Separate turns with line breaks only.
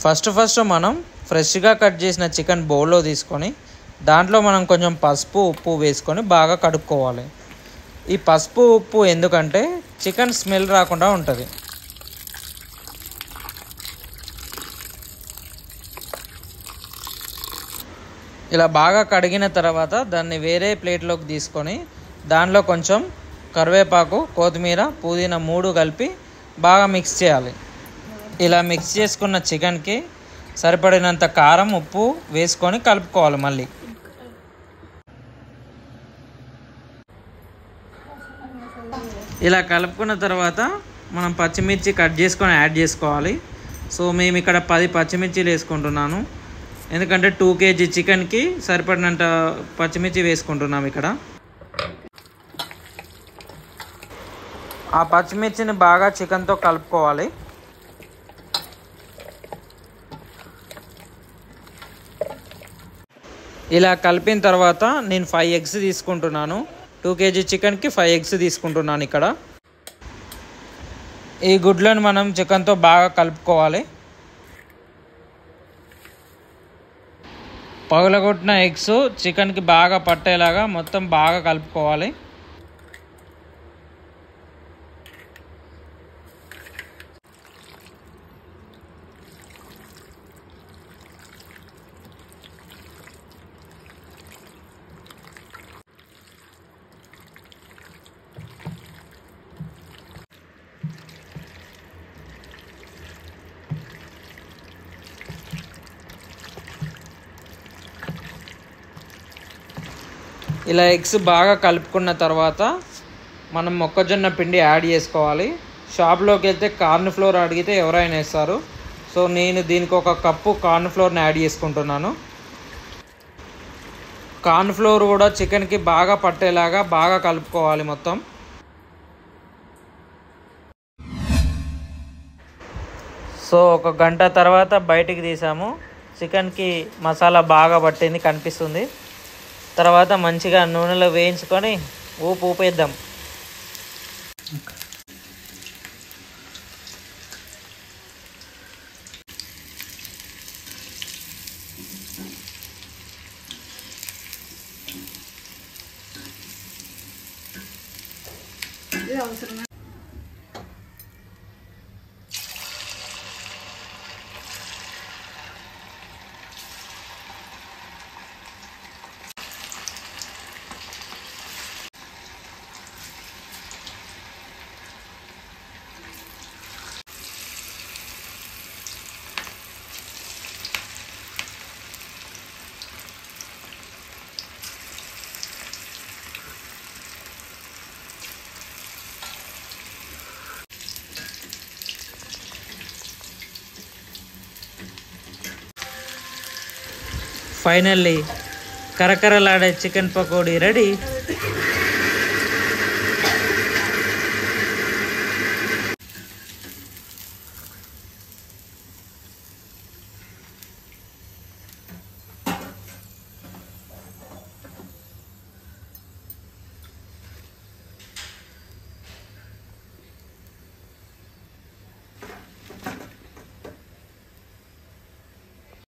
First మనం ఫ్రెష్గా cut చేసిన చికెన్ బౌల్లో తీసుకొని దాంట్లో మనం కొంచెం పసుపు ఉప్పు వేసుకొని బాగా కడుక్కోవాలి. ఈ పసుపు ఉప్పు ఎందుకంటే చికెన్ స్మెల్ రాకుండా ఉంటుంది. ఇలా బాగా కడిగిన తర్వాత దాన్ని వేరే ప్లేట్లోకి తీసుకొని దాంట్లో కొంచెం కరివేపాకు, కొత్తిమీర, పుదీనా 3 కలిపి బాగా మిక్స్ చేయాలి. ఇలా మిక్స్ చేసుకున్న చికెన్కి సరిపడినంత కారం, ఉప్పు వేసుకొని కలుపుకోవాలి. మళ్ళీ ఇలా కలుపుకున్న తర్వాత మనం పచ్చిమిర్చి కట్ చేసుకొని యాడ్ చేసుకోవాలి. సో మేము ఇక్కడ 10 పచ్చిమిర్చిలు వేసుకుంటున్నాను, ఎందుకంటే 2 kg చికెన్కి సరిపడినంత పచ్చిమిర్చి వేసుకుంటున్నాం. ఇక్కడ ఆ పచ్చిమిర్చిని బాగా చికెన్తో కలుపుకోవాలి. ఇలా కలిపిన తర్వాత నేను 5 eggs తీసుకుంటున్నాను. 2 kg చికెన్కి 5 eggs తీసుకుంటున్నాను. ఇక్కడ ఈ గుడ్లను మనం చికెన్తో బాగా కలుపుకోవాలి. పగలగొట్టిన ఎగ్స్ చికెన్కి బాగా పట్టేలాగా మొత్తం బాగా కలుపుకోవాలి. ఇలా ఎగ్స్ బాగా కలుపుకున్న తర్వాత మనం మొక్కజొన్న పిండి యాడ్ చేసుకోవాలి. షాప్లోకి వెళ్తే కార్న్ ఫ్లోర్ అడిగితే ఎవరైనా వేస్తారు. సో నేను దీనికి 1 కప్పు కార్న్ ఫ్లోర్ని యాడ్ చేసుకుంటున్నాను. కార్న్ ఫ్లోర్ కూడా చికెన్కి బాగా పట్టేలాగా బాగా కలుపుకోవాలి మొత్తం. సో 1 గంట తర్వాత బయటికి తీసాము. చికెన్కి మసాలా బాగా పట్టింది కనిపిస్తుంది. తర్వాత మంచిగా నూనెలో వేయించుకొని ఊపేద్దాం. ఫైనల్లీ కరకరలాడే చికెన్ పకోడీ రెడీ.